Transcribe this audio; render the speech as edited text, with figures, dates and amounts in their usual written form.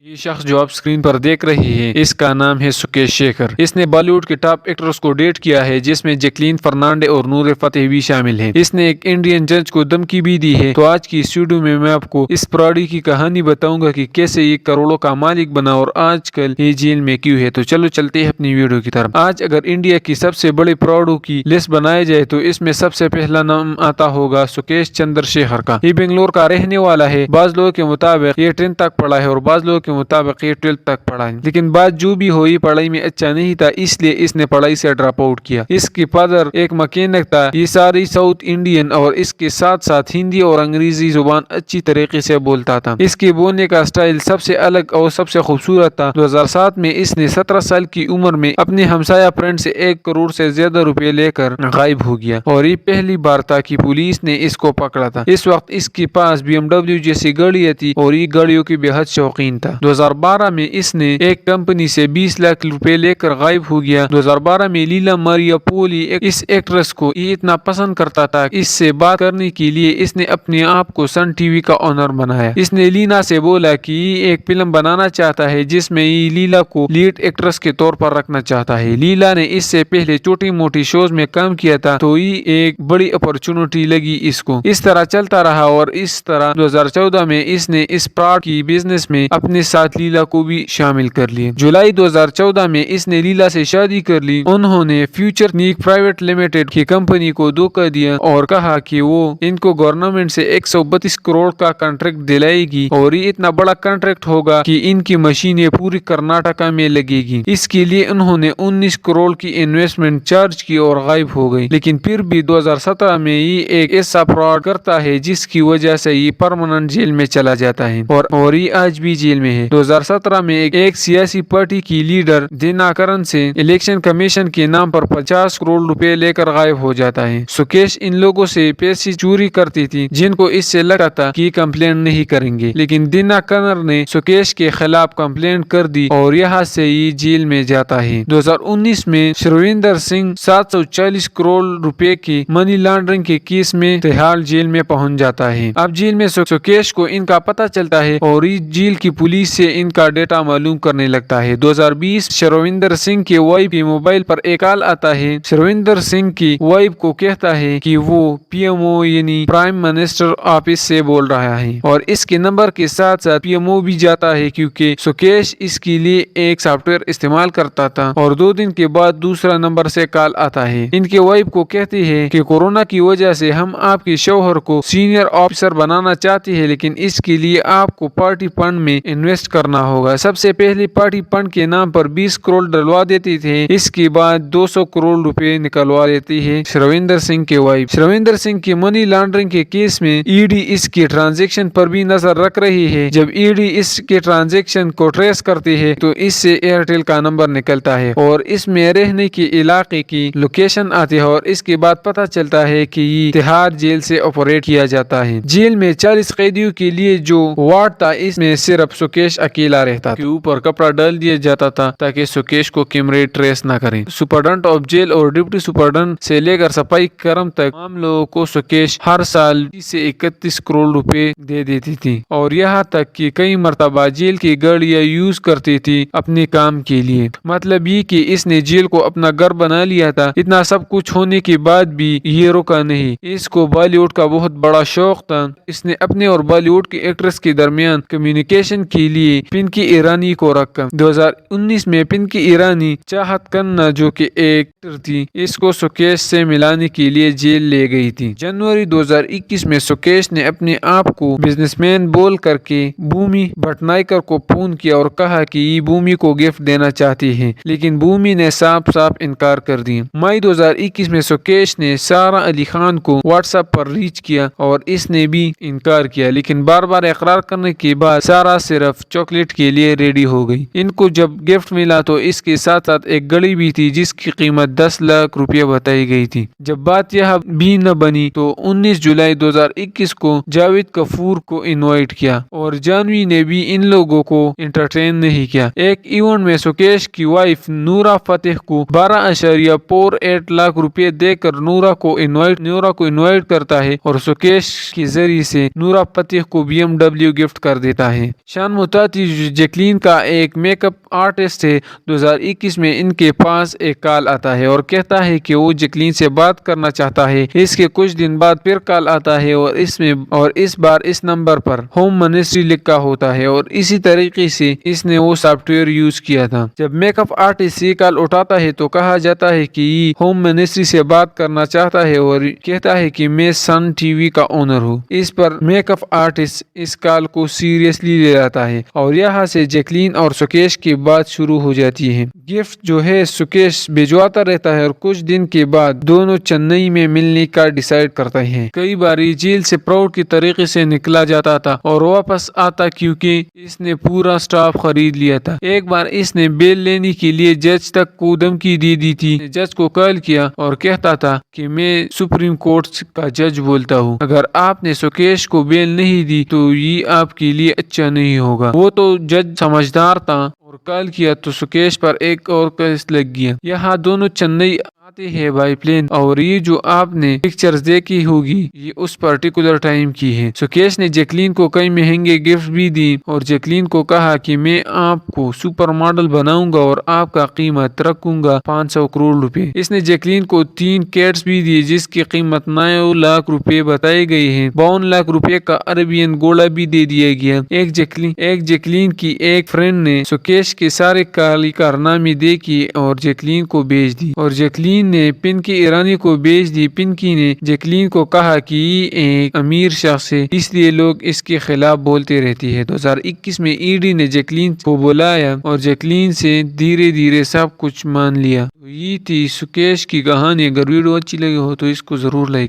یہ شخص جو آپ اسکرین پر دیکھ رہے ہیں اس کا نام ہے سکیش شیکھر۔ اس نے بالی ووڈ کے ٹاپ ایکٹرز کو ڈیٹ کیا ہے جس میں جیکلین فرنانڈے اور نور فتح بھی شامل ہیں۔ اس نے ایک انڈین جج کو دھمکی بھی دی ہے۔ تو آج کی اس ویڈیو میں آپ کو اس پراڈی کی کہانی بتاؤں گا کہ کیسے یہ کروڑوں کا مالک بنا اور آج کل یہ جیل میں کیوں ہے۔ تو چلو چلتے ہیں اپنی ویڈیو کی طرف۔ آج اگر انڈیا کی سب سے بڑے پراڈوں کی لسٹ بنائی جائے تو اس میں سب سے پہلا نام آتا ہوگا سکیش چندر شیکھر کا۔ یہ بنگلور کا رہنے والا ہے۔ بعض لوگوں کے مطابق یہ 10 تک پڑھا ہے اور بعض لوگوں کے مطابق یہ 12 تک پڑھا ہے، لیکن بات جو بھی ہوئی پڑھائی میں اچھا نہیں تھا اس لیے اس نے پڑھائی سے ڈراپ آؤٹ کیا۔ اس کی فادر ایک مکینک تھا۔ یہ ساری ساؤتھ انڈین اور اس کے ساتھ ساتھ ہندی اور انگریزی زبان اچھی طریقے سے بولتا تھا۔ اس کے بولنے کا سٹائل سب سے الگ اور سب سے خوبصورت تھا۔ 2007 میں اس نے 17 سال کی عمر میں اپنے ہمسایہ فرینڈ سے 1 کروڑ سے زیادہ روپے لے کر غائب ہو گیا اور یہ پہلی بار تھا کہ پولیس نے اس کو پکڑا تھا۔ اس وقت اس کے پاس BMW جیسی گاڑیاں تھی اور یہ گاڑیوں کی بے حد شوقین تھا۔ 2012 میں اس نے ایک کمپنی سے 20 لاکھ روپے لے کر غائب ہو گیا۔ 2012 میں لیلا ماریا پولی اس ایکٹریس کو یہ اتنا پسند کرتا تھا کہ اس سے بات کرنے کے لیے اس نے اپنے آپ کو سن ٹی وی کا آنر بنایا۔ اس نے لینا سے بولا کہ یہ ایک فلم بنانا چاہتا ہے جس میں یہ لیلا کو لیڈ ایکٹریس کے طور پر رکھنا چاہتا ہے۔ لیلا نے اس سے پہلے چھوٹی موٹی شوز میں کام کیا تھا تو یہ ایک بڑی اپرچونٹی لگی اس کو۔ اس طرح چلتا رہا اور اس طرح 2014 میں اس نے اس پراڈ کی بزنس میں اپنے ساتھ لیلا کو بھی شامل کر لیا۔ جولائی 2014 میں اس نے لیلا سے شادی کر لی۔ انہوں نے فیوچر نیک پرائیویٹ لمیٹڈ کی کمپنی کو دھوکہ دیا اور کہا کہ وہ ان کو گورنمنٹ سے 132 کروڑ کا کنٹریکٹ دلائے گی اور یہ اتنا بڑا کنٹریکٹ ہوگا کہ ان کی مشینیں پوری کرناٹکا میں لگے گی۔ اس کے لیے انہوں نے 19 کروڑ کی انویسٹمنٹ چارج کی اور غائب ہو گئی، لیکن پھر بھی 2017 میں یہ ایک ایسا فراڈ کرتا ہے جس کی وجہ سے یہ پرماننٹ جیل میں چلا جاتا ہے اور یہ آج بھی جیل میں ہے۔ 2017 میں ایک سیاسی پارٹی کی لیڈر دیناکرن سے الیکشن کمیشن کے نام پر 50 کروڑ روپے لے کر غائب ہو جاتا ہے۔ سکیش ان لوگوں سے پیسے چوری کرتی تھی جن کو اس سے لگتا تھا کہ کمپلین نہیں کریں گے، لیکن دیناکرن نے سکیش کے خلاف کمپلین کر دی اور یہاں سے یہ جیل میں جاتا ہے۔ 2019 میں شرویندر سنگھ 740 کروڑ روپے کی منی لانڈرنگ کے کیس میں تہاڑ جیل میں پہنچ جاتا ہے۔ اب جیل میں سکیش کو ان کا پتہ چلتا ہے اور یہ جیل کی پولیس سے ان کا ڈیٹا معلوم کرنے لگتا ہے۔ 2020 شرویندر سنگھ کے وائف کے موبائل پر ایک کال آتا ہے۔ شرویندر سنگھ کی وائف کو کہتا ہے کہ وہ PMO یعنی پرائم منسٹر آفس سے بول رہا ہے اور اس کے نمبر کے ساتھ ساتھ PMO بھی جاتا ہے کیونکہ سکیش اس کے لیے ایک سافٹ ویئر استعمال کرتا تھا اور 2 دن کے بعد دوسرا نمبر سے کال آتا ہے۔ ان کے وائف کو کہتی ہے کہ کورونا کی وجہ سے ہم آپ کے شوہر کو سینئر آفیسر بنانا چاہتے ہیں، لیکن اس کے لیے آپ کو پارٹی فنڈ میں انویسٹ کرنا ہوگا۔ سب سے پہلے پارٹی فنڈ کے نام پر 20 کروڑ ڈلوا دیتے تھے، اس کے بعد 200 کروڑ روپے نکلوا لیتی ہے شرویندر سنگھ کے وائف۔ شرویندر سنگھ کی منی لانڈرنگ کے کیس میں ED اس کے ٹرانزیکشن پر بھی نظر رکھ رہی ہے۔ جب ED اس کے ٹرانزیکشن کو ٹریس کرتی ہے تو اس سے ایئرٹیل کا نمبر نکلتا ہے اور اس میں رہنے کے علاقے کی لوکیشن آتی ہے اور اس کے بعد پتہ چلتا ہے کہ یہ تہاڑ جیل سے آپریٹ کیا جاتا ہے۔ جیل میں 40 قیدیوں کے لیے جو وارڈ تھا اس میں صرف سکیش اکیلا رہتا تھا۔ اوپر کپڑا ڈال دیا جاتا تھا تاکہ سکیش کو کیمرے ٹریس نہ کریں۔ سپرڈنٹ آف جیل اور ڈپٹی سپرڈنٹ سے لے کر صفائی کرم تک تمام لوگوں کو سکیش ہر سال 30 سے 31 کروڑ روپے دے دیتی تھی اور یہاں تک کہ کئی مرتبہ جیل کی گاڑیاں یوز کرتی تھی اپنے کام کے لیے۔ مطلب یہ کہ اس نے جیل کو اپنا گھر بنا لیا تھا۔ اتنا سب کچھ ہونے کے بعد بھی یہ رکا نہیں، اس کو بالی ووڈ کا بہت بڑا شوق تھا۔ اس نے اپنے اور بالی ووڈ کی ایکٹریس کے درمیان کمیونیکیشن کے لیے پنکی ایرانی کو رکھا۔ 2019 میں پنکی ایرانی چاہت کھنہ جو کہ ایک ایکٹر تھی اس کو سکیش سے ملانے کے لیے جیل لے گئی تھی۔ جنوری 2021 میں سکیش نے اپنے آپ کو بزنس مین بول کر کے بھومی بھٹنائکر کو فون کیا اور کہا کہ یہ بھومی کو گفٹ دینا چاہتی ہے، لیکن بھومی نے صاف انکار کر دیا۔ مئی 2021 میں سکیش نے سارا علی خان کو واٹس ایپ پر ریچ کیا اور اس نے بھی انکار کیا، لیکن بار بار اقرار کرنے کے بعد سارا صرف چاکلیٹ کے لیے ریڈی ہو گئی۔ ان کو جب گفٹ ملا تو اس کے ساتھ ساتھ ایک گھڑی بھی تھی جس کی قیمت 10 لاکھ روپے بتائی گئی تھی۔ جب بات یہاں بھی نہ بنی تو 19 جولائی 2021 کو جاوید کپور کو انوائٹ کیا اور جانوی نے بھی ان لوگوں کو انٹرٹین نہیں کیا۔ ایک ایونٹ میں سکیش کی وائف نورا فتح کو 12.48 لاکھ روپے دے کر نورا کو انوائٹ کرتا ہے اور سکیش کے ذریعے سے نورا فتح کو BMW گفٹ کر دیتا ہے۔ شان متعدد جیکلین کا ایک میک اپ آرٹسٹ ہے۔ 2021 میں ان کے پاس ایک کال آتا ہے اور کہتا ہے کہ وہ جیکلین سے بات کرنا چاہتا ہے۔ اس کے کچھ دن بعد پھر کال آتا ہے اور اس بار اس نمبر پر ہوم منسٹری لکھا ہوتا ہے اور اسی طریقے سے اس نے وہ سافٹ ویئر یوز کیا تھا۔ جب میک اپ آرٹسٹ یہ کال اٹھاتا ہے تو کہا جاتا ہے کہ یہ ہوم منسٹری سے بات کرنا چاہتا ہے اور کہتا ہے کہ میں سن ٹی وی کا اونر ہوں۔ اس پر میک اپ آرٹسٹ اس کال کو سیریسلی لے جاتا ہے اور یہاں سے جیکلین اور سکیش کی بات شروع ہو جاتی ہے۔ گفٹ جو ہے سکیش بھجواتا رہتا ہے اور کچھ دن کے بعد دونوں چنئی میں ملنے کا ڈیسائیڈ کرتے ہیں۔ کئی بار یہ جیل سے پراؤڈ کی طریقے سے نکلا جاتا تھا اور واپس آتا کیونکہ اس نے پورا سٹاف خرید لیا تھا۔ ایک بار اس نے بیل لینے کے لیے جج تک کو دھمکی دے دی تھی۔ جج کو کال کیا اور کہتا تھا کہ میں سپریم کورٹ کا جج بولتا ہوں، اگر آپ نے سکیش کو بیل نہیں دی تو یہ آپ کے لیے اچھا نہیں ہوگا۔ وہ تو جج سمجھدار تھا اور کال کیا تو سکیش پر ایک اور کیس لگ گیا۔ یہاں دونوں چنئی آتے ہیں بائی پلین اور یہ جو آپ نے پکچرز دیکھی ہوگی یہ اس پرٹیکولر ٹائم کی ہے۔ سکیش نے جیکلین کو کئی مہنگے گفٹ بھی دی اور جیکلین کو کہا کہ میں آپ کو سپر ماڈل بناؤں گا اور آپ کا قیمت رکھوں گا 500 کروڑ روپے۔ اس نے جیکلین کو 3 کیٹس بھی دی جس کی قیمت 9 لاکھ روپے بتائی گئی ہے۔ 52 لاکھ روپے کا عربین گھوڑا بھی دے دیا گیا۔ ایک جیکلین کی ایک فرینڈ نے سکیش کے سارے کالی کارنامے دیکھی اور جیکلین کو بھیج دی اور جیکلین نے پنکی ایرانی کو بھیج دی۔ پنکی نے جیکلین کو کہا کہ یہ ایک امیر شخص ہے اس لیے لوگ اس کے خلاف بولتے رہتے ہیں۔ 2021 میں ای ڈی نے جیکلین کو بلایا اور جیکلین سے دھیرے دھیرے سب کچھ مان لیا۔ یہ تھی سکیش کی کہانی۔ اگر ویڈیو اچھی لگی ہو تو اس کو ضرور لائک